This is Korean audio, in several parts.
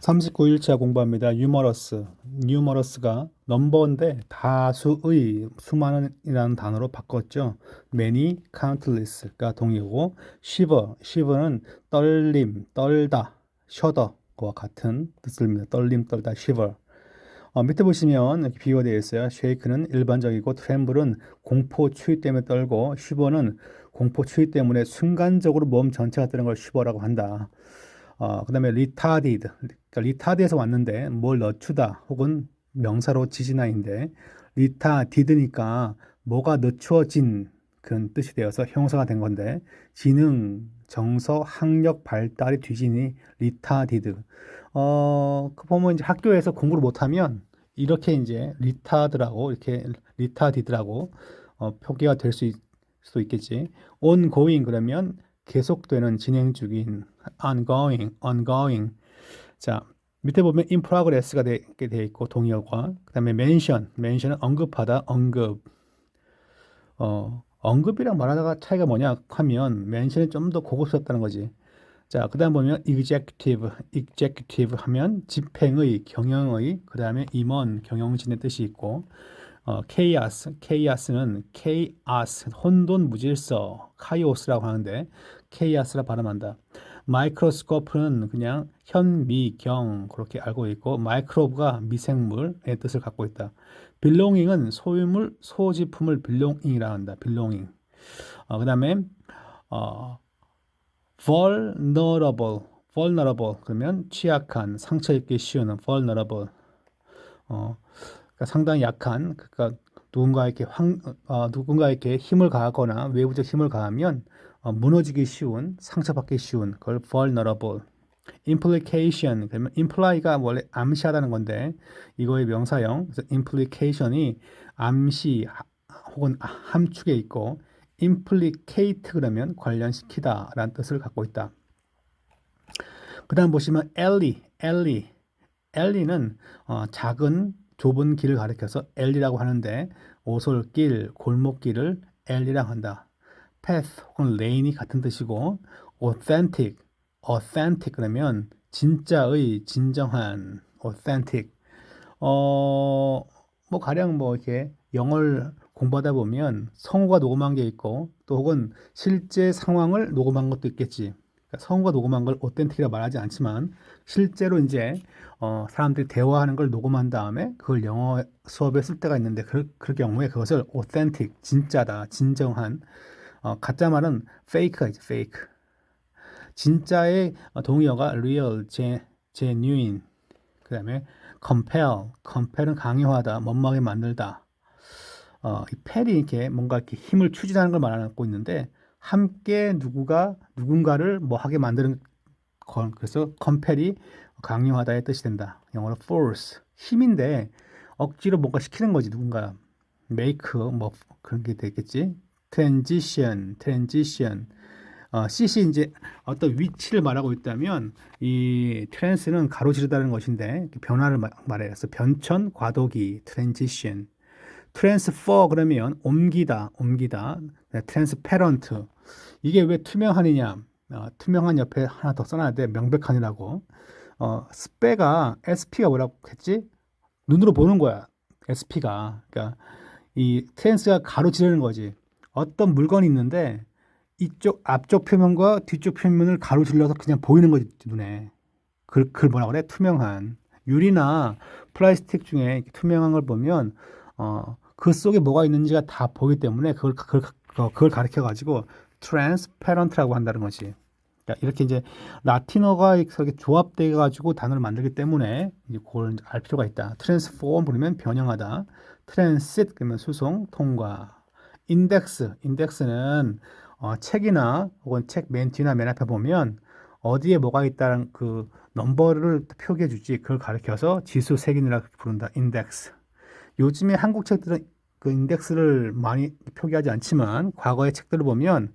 39일차 공부합니다. 뉴머러스가 넘버인데 다수의 수많은이라는 단어로 바꿨죠. many, countless가 동의어고 shiver는 떨림, 떨다, shudder과 같은 뜻입니다. 떨림, 떨다, shiver. 밑에 보시면 이렇게 비유가 되어 있어요. shake는 일반적이고 tremble은 공포, 추위 때문에 떨고 shiver는 공포, 추위 때문에 순간적으로 몸 전체가 뜨는 걸 shiver라고 한다. 그 다음에 retarded, 그러니까 retard에서 왔는데 뭘 늦추다 혹은 명사로 지지나인데 retarded니까 뭐가 늦추어진 그런 뜻이 되어서 형용사가 된 건데 지능, 정서, 학력 발달이 뒤지니 retarded. 그 보면 이제 학교에서 공부를 못하면 이렇게 이제 retard라고 이렇게 retarded라고 표기가 될 수도 있겠지. ongoing 그러면 계속되는 진행 중인 ongoing. 자, 밑에 보면 in progress가 되어 있고 동의어과 그다음에 mention은 언급하다, 언급. 언급이랑 말하다가 차이가 뭐냐 하면 mention이 좀 더 고급스럽다는 거지. 자, 그다음 보면 executive 하면 집행의, 경영의, 그다음에 임원, 경영진의 뜻이 있고 chaos는 chaos, 혼돈, 무질서, 카이오스라고 하는데 chaos라 발음한다. 마이크로스코프는 그냥 현미경 그렇게 알고 있고 마이크로브가 미생물의 뜻을 갖고 있다. belonging은 소유물, 소지품을 belonging이라고 한다. belonging. 그다음에 vulnerable 그러면 취약한, 상처 입기 쉬운 vulnerable. 그러니까 상당히 약한, 그러니까 누군가에게 힘을 가하거나 외부적 힘을 가하면 무너지기 쉬운, 상처받기 쉬운 그걸 vulnerable. implication 그러면 imply가 원래 암시하다는 건데 이거의 명사형. 그래서 implication이 암시 혹은 함축에 있고 implicate 그러면 관련시키다라는 뜻을 갖고 있다. 그다음 보시면 alley는 작은 좁은 길을 가리켜서 alley라고 하는데 오솔길, 골목길을 alley라고 한다. path 혹은 lane이 같은 뜻이고 authentic 그러면 진짜의, 진정한 authentic. 뭐 가령 뭐 이렇게 영어를 공부하다 보면 성우가 녹음한 게 있고 또 혹은 실제 상황을 녹음한 것도 있겠지. 그러니까 성우가 녹음한 걸 authentic이라고 말하지 않지만 실제로 이제 사람들이 대화하는 걸 녹음한 다음에 그걸 영어 수업에 쓸 때가 있는데 그 경우에 그것을 authentic, 진짜다, 진정한. 가짜 말은 fake가 있죠, fake. 진짜의 동의어가 real, genuine. 그 다음에 compel은 강요하다, 못막게 만들다. 이 펠이 이렇게 뭔가 이렇게 힘을 추진하는 걸 말하고 있는데 함께 누군가를 뭐 하게 만드는 건 그래서 compel이 강요하다의 뜻이 된다. 영어로 force 힘인데 억지로 뭔가 시키는 거지 누군가 make 뭐 그런 게 되겠지. transition c이 이제 어떤 위치를 말하고 있다면 이 trans는 가로지르다는 것인데 변화를 말해요. 그래서 변천, 과도기, transition. transfer 그러면 옮기다. transparent. 이게 왜 투명한이냐? 투명한 옆에 하나 더 써놔야 돼. 명백한이라고. SP가 뭐라고 했지? 눈으로 보는 거야. SP가. 그러니까 이 trans가 가로지르는 거지. 어떤 물건이 있는데 이쪽 앞쪽 표면과 뒤쪽 표면을 가로질러서 그냥 보이는 거지 눈에. 그걸 뭐라 그래? 투명한. 유리나 플라스틱 중에 투명한 걸 보면 그 속에 뭐가 있는지가 다 보이기 때문에 그걸 가리켜 가지고 transparent라고 한다는 거지. 그러니까 이렇게 이제 라틴어가 이렇게 조합돼 가지고 단어를 만들기 때문에 이제 그걸 알 필요가 있다. transform 부르면 변형하다. transit 그러면 수송, 통과. 인덱스는 책이나 혹은 책 맨 뒤나 맨 앞에 보면 어디에 뭐가 있다는 그 넘버를 표기해 주지. 그걸 가리켜서 지수 색인이라고 부른다. 인덱스. 요즘에 한국 책들은 그 인덱스를 많이 표기하지 않지만 과거의 책들을 보면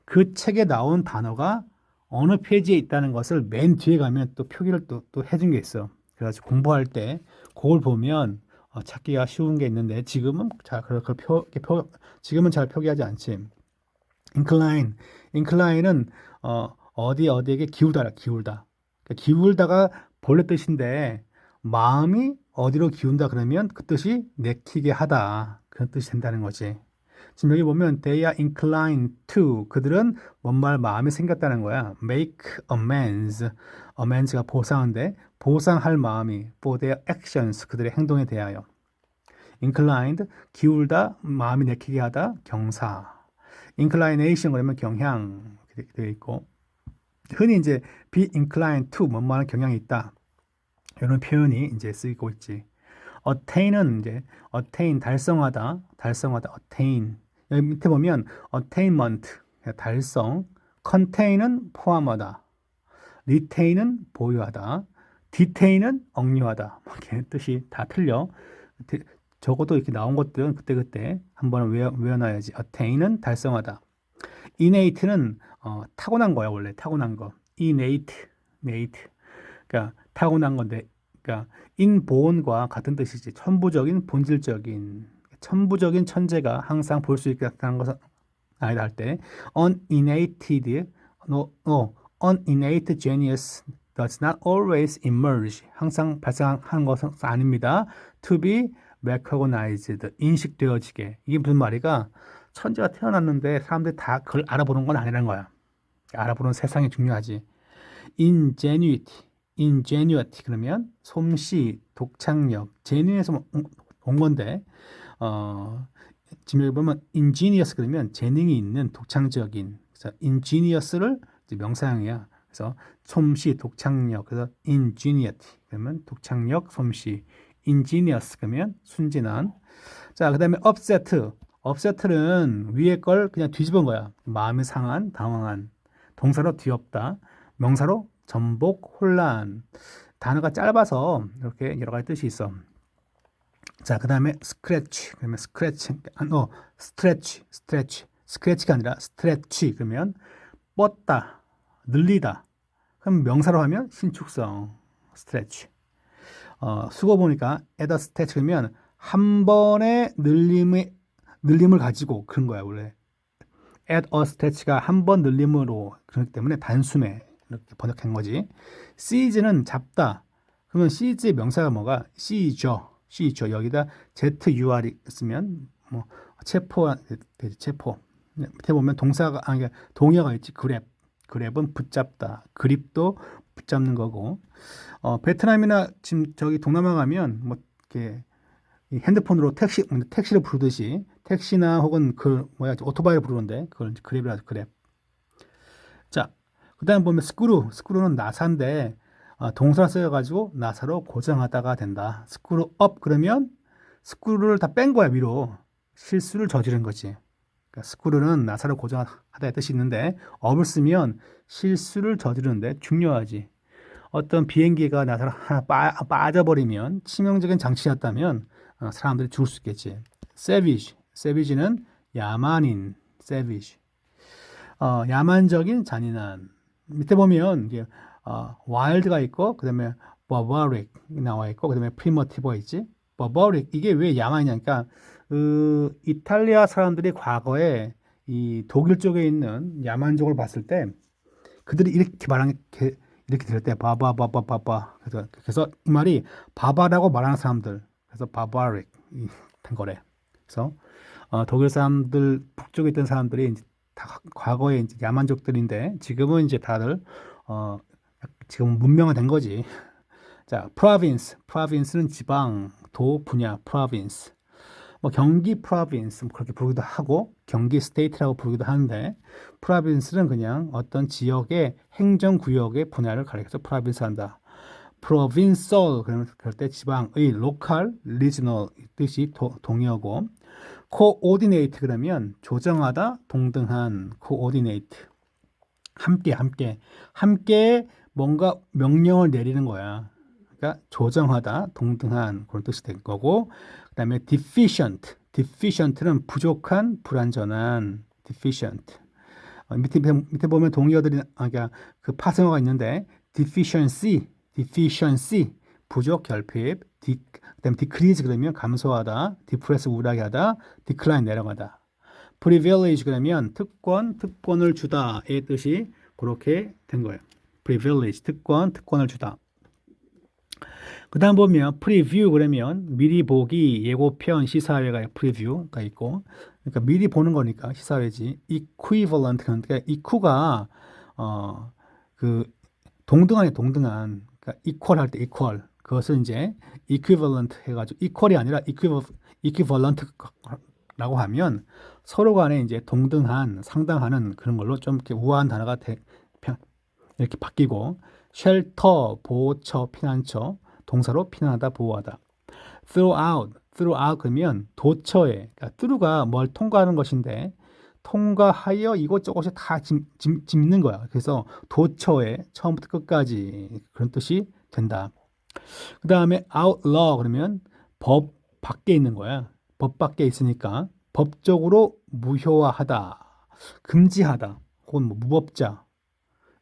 그 책에 나온 단어가 어느 페이지에 있다는 것을 맨 뒤에 가면 또 표기를 또 해준 게 있어. 그래서 공부할 때 그걸 보면 찾기가 쉬운 게 있는데 지금은 지금은 잘 표기하지 않지. incline은 어디에게 기울다. 그러니까 기울다가 본래 뜻인데 마음이 어디로 기운다 그러면 그 뜻이 내키게 하다. 그런 뜻이 된다는 거지. 지금 여기 보면 they are inclined to 그들은 뭔 말 마음이 생겼다는 거야. make amends. amends가 보상인데 보상할 마음이 for their actions 그들의 행동에 대하여. inclined 기울다 마음이 내키게 하다 경사. inclination 그러면 경향 이렇게 되어 있고 흔히 이제 be inclined to 뭔 경향이 있다. 이런 표현이 이제 쓰이고 있지. attain은 이제 attain 달성하다, attain. 여기 밑에 보면 attainment 달성, contain은 포함하다, retain은 보유하다, detain은 억류하다. 이렇게 뜻이 다 틀려. 적어도 이렇게 나온 것들은 그때그때 한번 외워놔야지. attain은 달성하다. innate는 타고난 거야 원래 타고난 거. innate. 그러니까 타고난 건데, 그러니까 inborn과 같은 뜻이지. 천부적인, 본질적인, 천부적인 천재가 항상 볼 수 있다는 것은 아니다 할 때, uninnate genius does not always emerge. 항상 발생하는 것은 아닙니다. To be recognized. 인식되어지게. 이게 무슨 말이가? 천재가 태어났는데 사람들이 다 그걸 알아보는 건 아니라는 거야. 알아보는 세상이 중요하지. ingenuity 그러면 솜씨, 독창력, genuine에서 온 건데 지금 여기 보면 ingenious 그러면 재능이 있는 독창적인 그래서 ingenious를 이제 명사형이야. 그래서 솜씨, 독창력 그래서 ingenuity 그러면 독창력, 솜씨 ingenious 그러면 순진한. 자, 그다음에 upset는 위에 걸 그냥 뒤집은 거야. 마음이 상한, 당황한. 동사로 뒤엎다, 명사로 전복, 혼란. 단어가 짧아서 이렇게 여러 가지 뜻이 있어. 자, 그다음에 scratch 그러면 스크래치가 아니라 스트레치 그러면 뻗다, 늘리다. 그럼 명사로 하면 신축성, 스트레치. 수거 보니까 at a stretch 그러면 한 번의 늘림을 가지고 그런 거야 원래. at a stretch가 한 번 늘림으로 그렇기 때문에 단숨에 이렇게 번역한 거지. seize는 잡다. 그러면 seize의 명사가 뭐가? seize 여기다 zur이 있으면 뭐 체포 되지 체포. 밑에 보면 동사가 아니 동의어가 있지. 그랩은 붙잡다. 그립도 붙잡는 거고. 베트남이나 지금 저기 동남아 가면 뭐 이렇게 핸드폰으로 택시를 부르듯이 택시나 혹은 오토바이를 부르는데 그걸 이제 그랩이라 하죠. 그랩. 자, 그다음 보면 스크루는 나사인데 동사 쓰여가지고 나사로 고정하다가 된다. 스크루 업 그러면 스크루를 다 뺀 거야 위로. 실수를 저지른 거지. 그러니까 스크루는 나사로 고정하다의 뜻이 있는데 업을 쓰면 실수를 저지르는데 중요하지. 어떤 비행기가 나사로 하나 빠져버리면 치명적인 장치였다면 사람들이 죽을 수 있겠지. savage는 야만인, savage. 야만적인 잔인한. 밑에 보면 이제 wild가 있고 그다음에 barbaric 나와 있고 그다음에 primitive가 있지. barbaric 이게 왜 야만이냐니까 이탈리아 사람들이 과거에 이 독일 쪽에 있는 야만족을 봤을 때 그들이 이렇게 말하는 이렇게 들을 때 바바바바바바 그래서 이 말이 바바라고 말하는 사람들 그래서 barbaric 된 거래. 그래서 독일 사람들 북쪽에 있던 사람들이 이제 다 과거에 이제 야만족들인데 지금은 이제 다들 지금 문명화된 거지. 자, province는 지방, 도, 분야, province. 뭐 경기 province 그렇게 부르기도 하고 경기 state라고 부르기도 하는데 province는 그냥 어떤 지역의 행정구역의 분야를 가리켜서 province 한다. provincial 그럴 때 지방의 local, regional 뜻이 동의어고 coordinate 그러면 조정하다, 동등한 coordinate 함께 뭔가 명령을 내리는 거야. 그러니까 조정하다, 동등한 그런 뜻이 된 거고 그다음에 deficient는 부족한, 불완전한 deficient. 밑에 보면 동의어들이 그러니까 그 파생어가 있는데 deficiency 부족, 결핍, 그다음에 decrease 그러면 감소하다, depress 우울하게 하다, decline 내려가다. privilege 그러면 특권을 주다의 뜻이 그렇게 된 거예요. privilege 특권을 주다. 그다음 보면 프리뷰 그러면 미리 보기, 예고편, 시사회가 프리뷰가 있고, 그러니까 미리 보는 거니까 시사회지. equivalent 그러니까 equ가 그 동등한이 동등한, 그러니까 equal 할 때 equal 그것을 이제 equivalent 해가지고 equal이 아니라 equivalent라고 하면 서로 간에 이제 동등한, 상당하는 그런 걸로 좀 이렇게 우아한 단어가 이렇게 바뀌고 쉘터, 보호처, 피난처, 동사로 피난하다, 보호하다. throughout 그러면 도처에, 그러니까 through가 뭘 통과하는 것인데 통과하여 이곳저곳에 다 짚는 거야. 그래서 도처에 처음부터 끝까지 그런 뜻이 된다. 그 다음에 outlaw 그러면 법 밖에 있는 거야. 법 밖에 있으니까 법적으로 무효화하다, 금지하다, 혹은 뭐 무법자.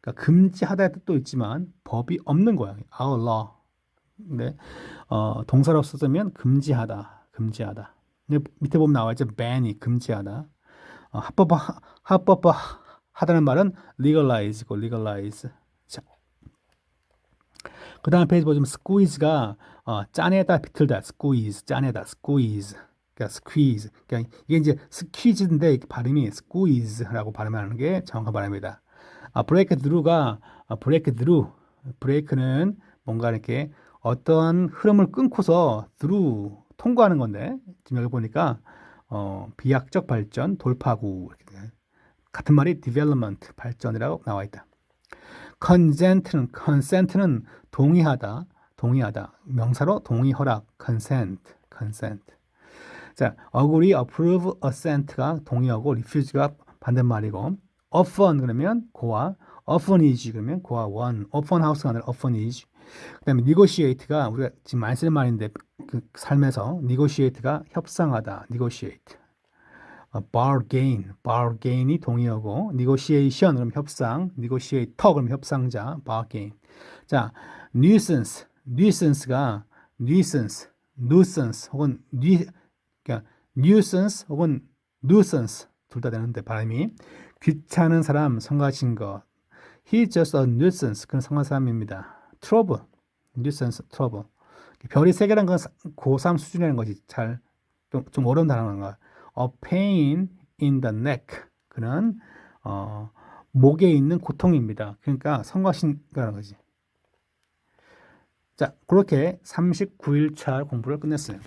그러니까 금지하다의 뜻도 있지만 법이 없는 거야. outlaw. 네, 동사로 쓰면 금지하다, 금지하다. 밑에 보면 나와 있죠. ban이 금지하다. 합법화하다는 말은 legalize고 legalize. 자, 그 다음 페이지 보시면 squeeze가 짜내다, 비틀다, squeeze, 짜내다, squeeze. 그러니까 squeeze. 그러니까 이게 이제 squeeze인데 발음이 squeeze라고 발음하는 게 정확한 발음입니다. break through가 break through. break는 뭔가 이렇게 어떤 흐름을 끊고서 through 통과하는 건데 지금 여기 보니까 비약적 발전, 돌파구 이렇게 같은 말이 development 발전이라고 나와 있다. consent는 동의하다, 동의하다. 명사로 동의, 허락, consent. 자, agree, approve, assent가 동의하고 refuse가 반대말이고 often 그러면 고와, orphanage 그러면 고와 원, orphan house가 아니라 orphanage. 그다음에 negotiate가 우리가 지금 많이 쓰는 말인데 그 삶에서 negotiate가 협상하다, negotiate. bargain이 동의어고 negotiation 그럼 협상, negotiator 그럼 협상자, bargain. 자, nuisance가 nuisance 혹은 그러니까 nuisance 혹은 nuisance 둘 다 되는데 발음이 귀찮은 사람, 성가신 것. He's just a nuisance. 그런 성한 사람입니다. trouble, nuisance, trouble. 별이 세 개란 건 고3 수준이라는 거지. 좀 어려운 단어인 거야. A pain in the neck. 그는 목에 있는 고통입니다. 그러니까 성가신이라는 거지. 자, 그렇게 39일차 공부를 끝냈어요.